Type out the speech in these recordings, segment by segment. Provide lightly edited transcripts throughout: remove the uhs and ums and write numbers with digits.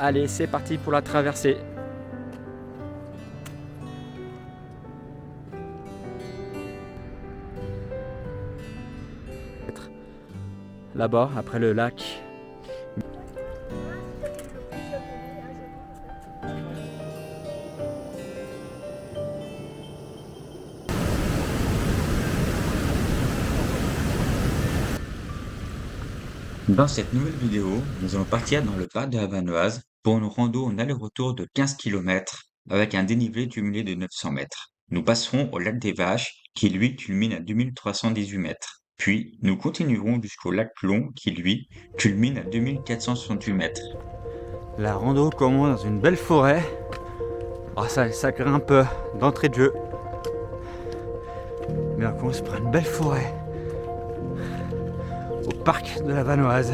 Allez, c'est parti pour la traversée. Là-bas, après le lac. Dans cette nouvelle vidéo, nous allons partir dans le parc de la Vanoise pour une rando en aller-retour de 15 km avec un dénivelé cumulé de 900 mètres. Nous passerons au lac des Vaches qui lui culmine à 2318 mètres. Puis nous continuerons jusqu'au lac Plomb qui lui culmine à 2468 mètres. La rando commence dans une belle forêt. Oh, ça grimpe d'entrée de jeu. Mais on commence par une belle forêt. Au parc de la Vanoise.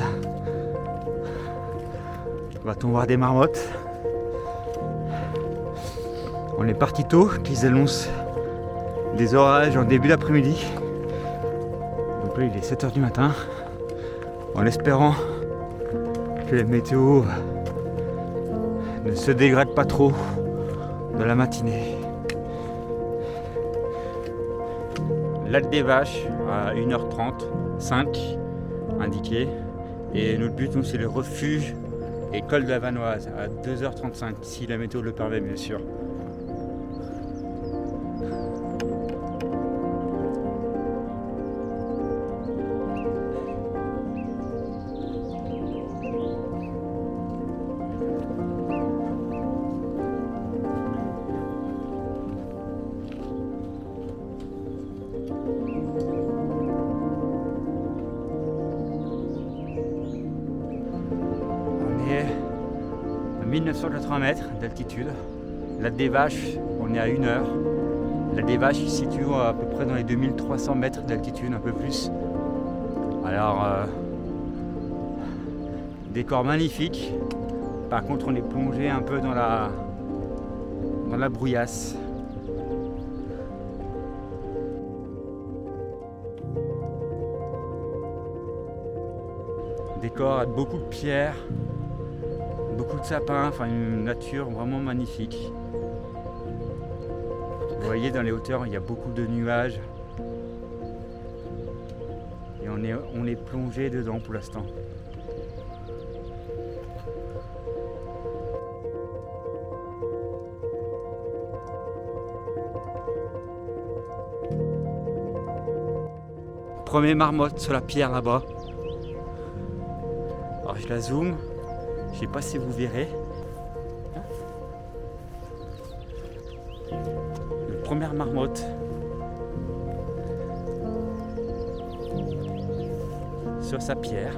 Va-t-on voir des marmottes? On est parti tôt, qu'ils annoncent des orages en début d'après-midi. Donc là il est 7h du matin. En espérant que la météo ne se dégrade pas trop dans la matinée. Lac des Vaches à 1h30, 5 indiqué. Et notre but, nous, c'est le refuge et col de la Vanoise à 2h35, si la météo le permet, bien sûr. On est à 1980 mètres d'altitude. Lac des Vaches, on est à 1 heure. Lac des Vaches, il se situe à peu près dans les 2300 mètres d'altitude, un peu plus. Alors, décor magnifique. Par contre, on est plongé un peu dans la brouillasse. Décor avec beaucoup de pierres, beaucoup de sapins, enfin une nature vraiment magnifique. Vous voyez dans les hauteurs, il y a beaucoup de nuages. Et on est plongé dedans pour l'instant. Premier marmotte sur la pierre là-bas. Alors je la zoome, je sais pas si vous verrez. La première marmotte sur sa pierre.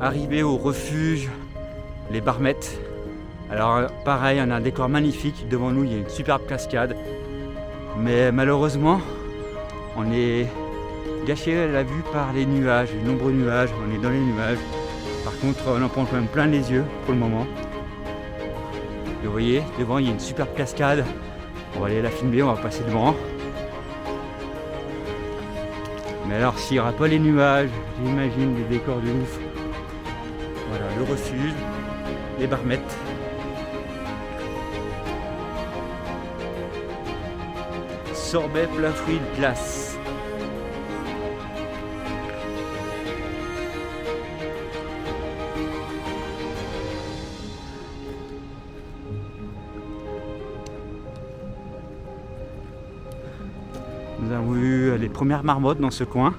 Arrivé au refuge, les Barmettes. Alors pareil, on a un décor magnifique. Devant nous, il y a une superbe cascade. Mais malheureusement, on est gâché à la vue par les nuages, les nombreux nuages. On est dans les nuages. Par contre, on en prend quand même plein les yeux pour le moment. Et vous voyez, devant, il y a une superbe cascade. On va aller la filmer, on va passer devant. Mais alors, s'il n'y aura pas les nuages, j'imagine des décors de ouf. Voilà, le refuge, les Barmettes. Sorbet plein fruit de glace. Nous avons eu les premières marmottes dans ce coin.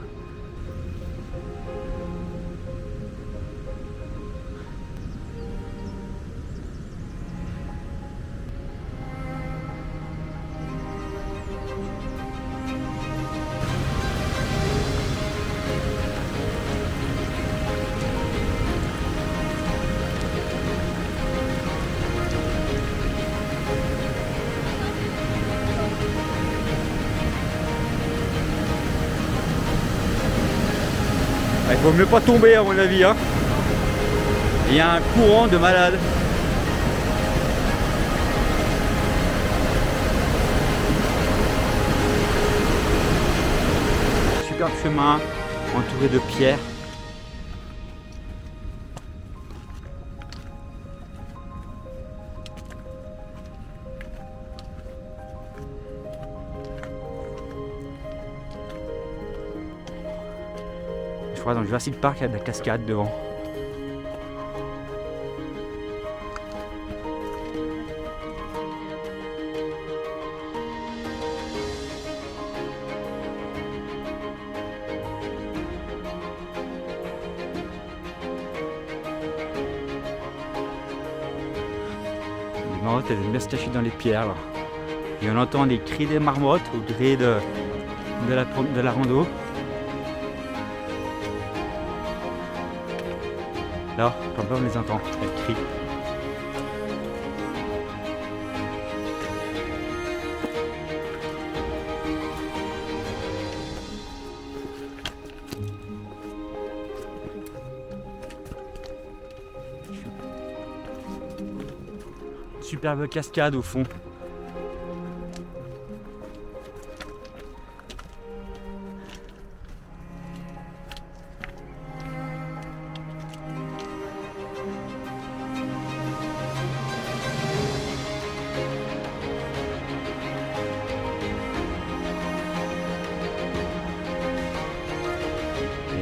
Il vaut mieux pas tomber à mon avis, hein. Il y a un courant de malade. Superbe chemin entouré de pierres. Je crois dans le Jurassic Park il y a de la cascade devant. Les marmottes elles aiment bien se cacher dans les pierres là. Et on entend les cris des marmottes au gré de la rando. Là, comme ça on les entend, elles crient. Superbe cascade au fond.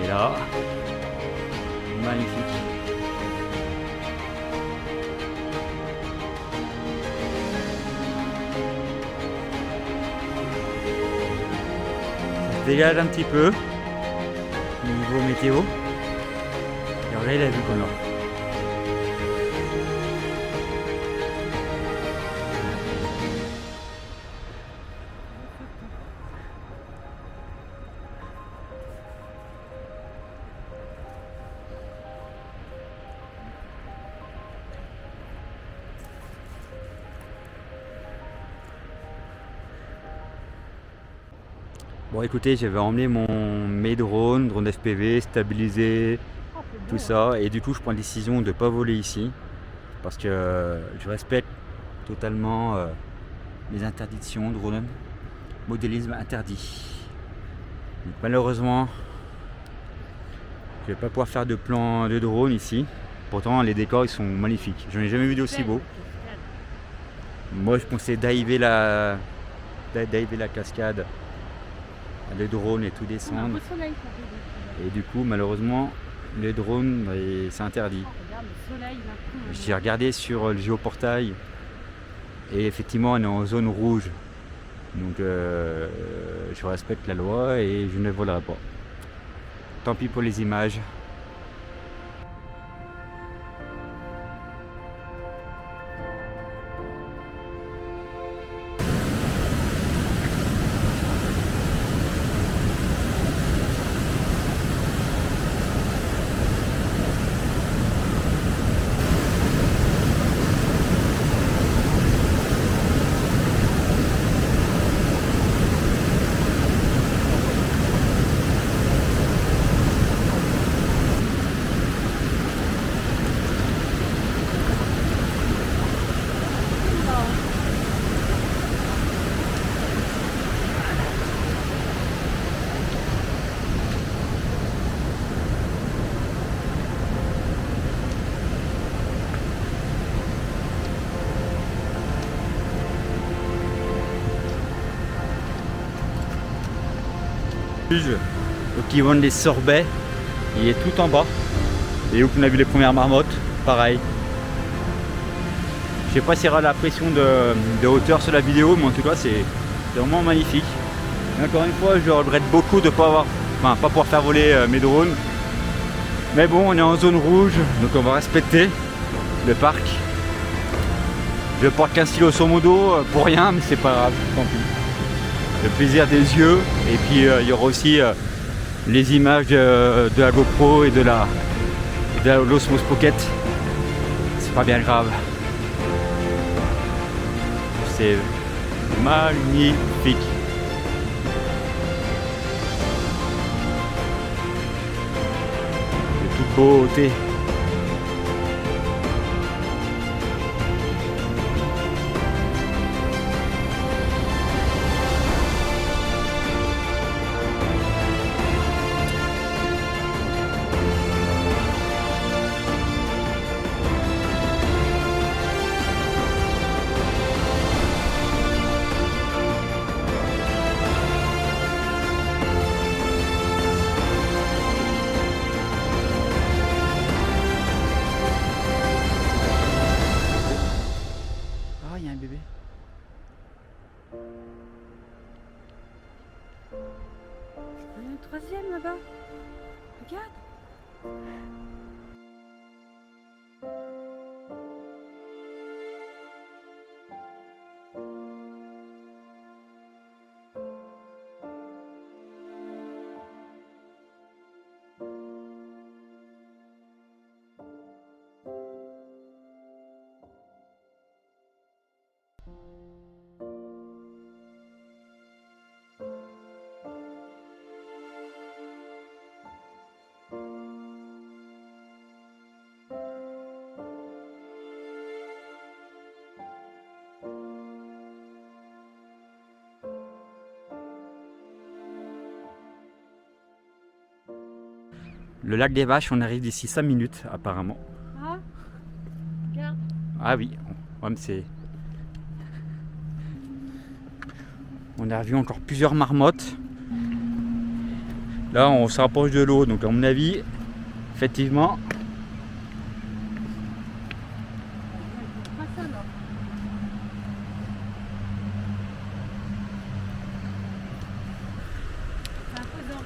Et là, magnifique. Ça se dégage un petit peu niveau météo. Et regardez la vue qu'on a. Bon écoutez, j'avais emmené mes drones, drone FPV, stabilisé, tout ça, et du coup je prends la décision de ne pas voler ici parce que je respecte totalement les interdictions drone, modélisme interdit. Donc, malheureusement, je vais pas pouvoir faire de plan de drone ici. Pourtant les décors ils sont magnifiques. J'en ai jamais vu d'aussi beau. Moi je pensais diver la cascade, le drone et tout descendre. Et du coup malheureusement le drone c'est interdit. J'ai regardé sur le géoportail et effectivement on est en zone rouge. Donc je respecte la loi et je ne volerai pas. Tant pis pour les images. Donc ils vendent des sorbets, il est tout en bas. Et où on a vu les premières marmottes, pareil. Je sais pas s'il y aura la pression de hauteur sur la vidéo, mais en tout cas c'est vraiment magnifique. Et encore une fois, je regrette beaucoup de ne pas pouvoir faire voler mes drones. Mais bon, on est en zone rouge, donc on va respecter le parc. Je porte 15 kg sur mon dos pour rien, mais c'est pas grave, tant pis. Le plaisir des yeux, et puis il y aura aussi les images de la GoPro et de l'Osmos Pocket. C'est pas bien grave. C'est magnifique. beauté. Ah, il y a un bébé. Il y a un troisième là-bas. Regarde. Le lac des Vaches, on arrive d'ici 5 minutes apparemment. Ah, regarde. Ah oui, ouais, mais c'est... On a vu encore plusieurs marmottes. Là, on se rapproche de l'eau, donc à mon avis, effectivement, Pas ça là. C'est imposant.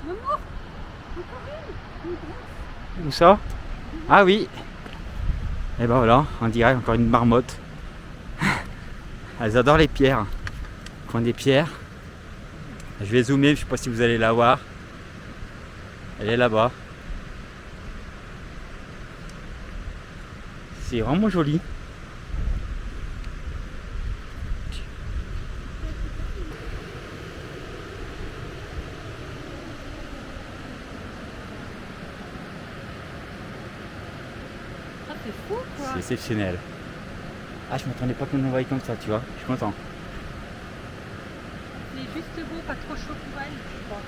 Maman, où ça? Ah oui. Et ben voilà, on dirait encore une marmotte. Elles adorent les pierres. Elles font des pierres. Je vais zoomer, je sais pas si vous allez la voir. Elle est là-bas. C'est vraiment joli. ah, c'est fou quoi. C'est exceptionnel. Ah, je m'attendais pas qu'on envoie comme ça, tu vois. Je suis content. Il est juste beau, pas trop chaud pour elle, je crois.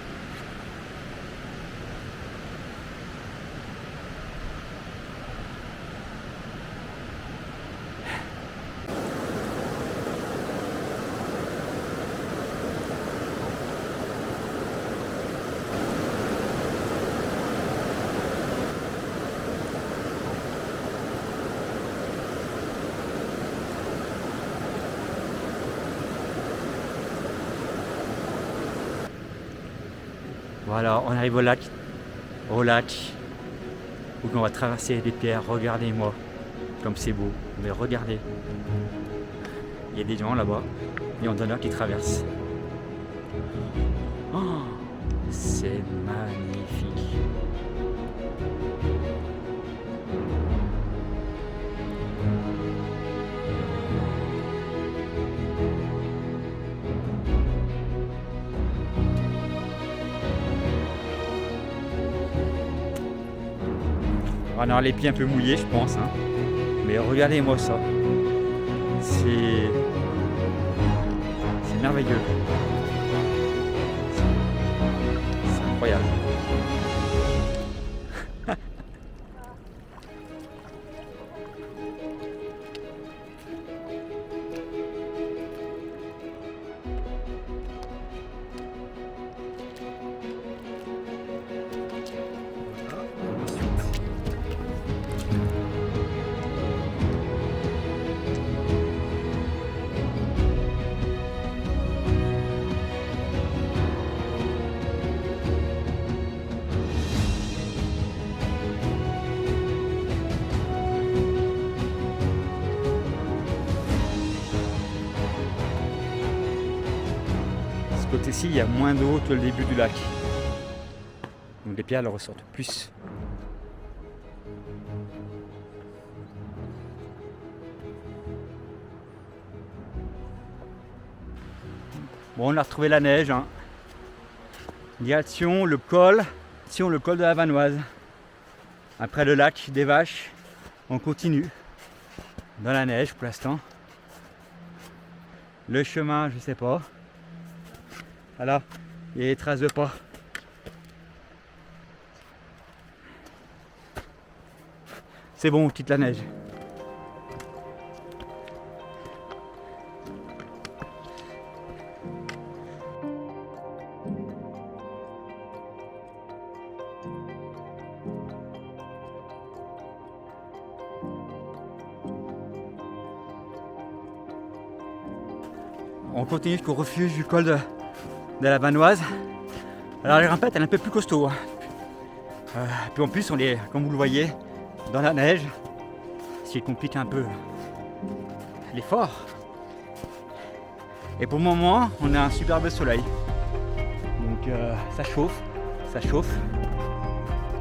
Voilà, on arrive au lac. Au lac. Où on va traverser les pierres. Regardez-moi. Comme c'est beau. Mais regardez. Il y a des gens là-bas. Et on donne qui traversent. Oh, c'est magnifique. On aura les pieds un peu mouillés, je pense. Hein. Mais regardez-moi ça. C'est merveilleux. C'est incroyable. Ce côté-ci, il y a moins d'eau que le début du lac. Donc les pierres elles ressortent plus. Bon, on a retrouvé la neige. Hein. Direction le col de la Vanoise. Après le lac des Vaches, on continue dans la neige pour l'instant. Le chemin, je sais pas. Voilà, il y a des traces de pas. C'est bon, on quitte la neige. On continue jusqu'au refuge du col de la Vanoise. Alors les rampettes, elle est un peu plus costaud. Hein. Puis en plus, on est, comme vous le voyez, dans la neige, ce qui complique un peu l'effort. Et pour le moment, on a un superbe soleil. Donc ça chauffe.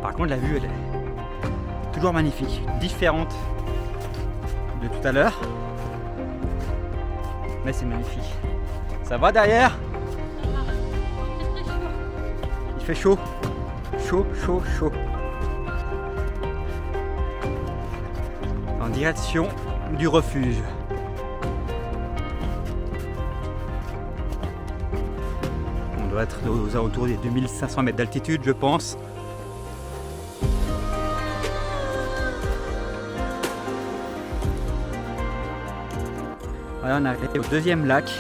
Par contre, la vue, elle est toujours magnifique, différente de tout à l'heure. Mais c'est magnifique. Ça va derrière? Il fait chaud. Chaud. En direction du refuge. On doit être aux alentours des 2500 mètres d'altitude, je pense. Voilà, on est arrivé au deuxième lac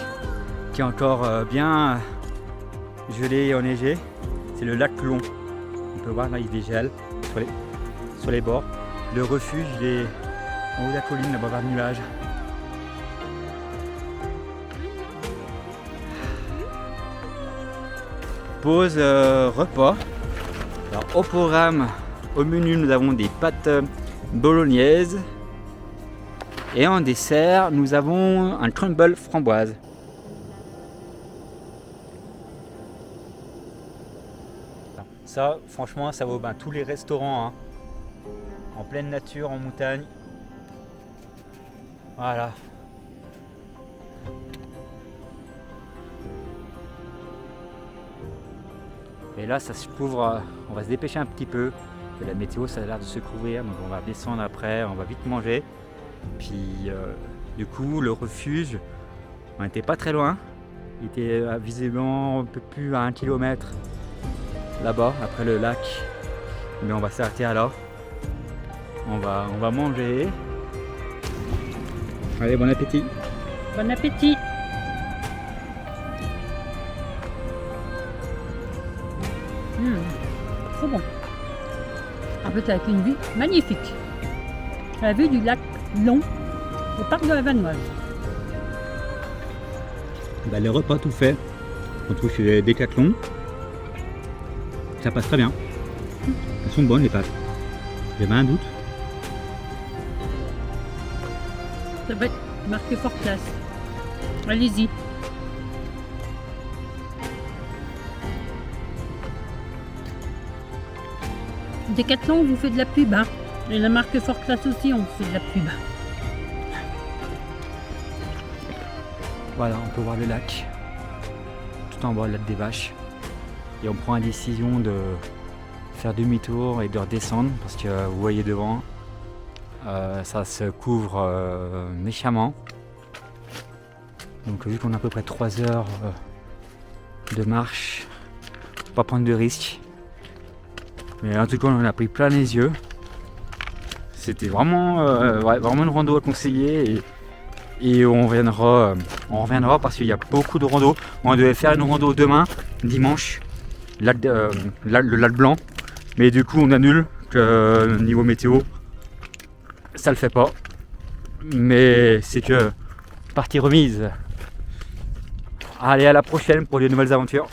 qui est encore bien gelé et enneigé. C'est le lac Long. On peut voir là, il dégèle sur les bords. Le refuge, il est en haut de la colline, là-bas vers le nuage. Pause repas. Alors, au programme, au menu, nous avons des pâtes bolognaises. Et en dessert, nous avons un crumble framboise. Ça, franchement, ça vaut tous les restaurants. Hein. En pleine nature, en montagne. Voilà. Et là, ça se couvre. On va se dépêcher un petit peu. La météo, ça a l'air de se couvrir. Donc on va descendre après, on va vite manger. Puis du coup le refuge, on n'était pas très loin, il était visiblement un peu plus à 1 km là-bas après le lac, mais on va s'arrêter alors, on va manger. Allez, bon appétit. Bon appétit. Trop bon. En plus avec une vue magnifique. La vue du lac Long au parc de la Vanoise. Les repas tout fait, on trouve chez Decathlon. Ça passe très bien. Elles sont bonnes les pâtes. J'avais un doute. Ça va être marqué Fort Class. Allez-y. Decathlon vous fait de la pub, hein. Et la marque Fort Class aussi, on fait de la pub. Voilà, on peut voir le lac tout en bas, le lac des Vaches. Et on prend la décision de faire demi-tour et de redescendre parce que vous voyez devant, ça se couvre méchamment. Donc vu qu'on a à peu près 3 heures de marche, faut pas prendre de risques. Mais en tout cas, on en a pris plein les yeux. C'était vraiment une rando à conseiller et on reviendra parce qu'il y a beaucoup de randos. On devait faire une rando demain, dimanche, le lac Blanc, mais du coup on annule que niveau météo, ça le fait pas. Mais c'est que partie remise. Allez, à la prochaine pour de nouvelles aventures.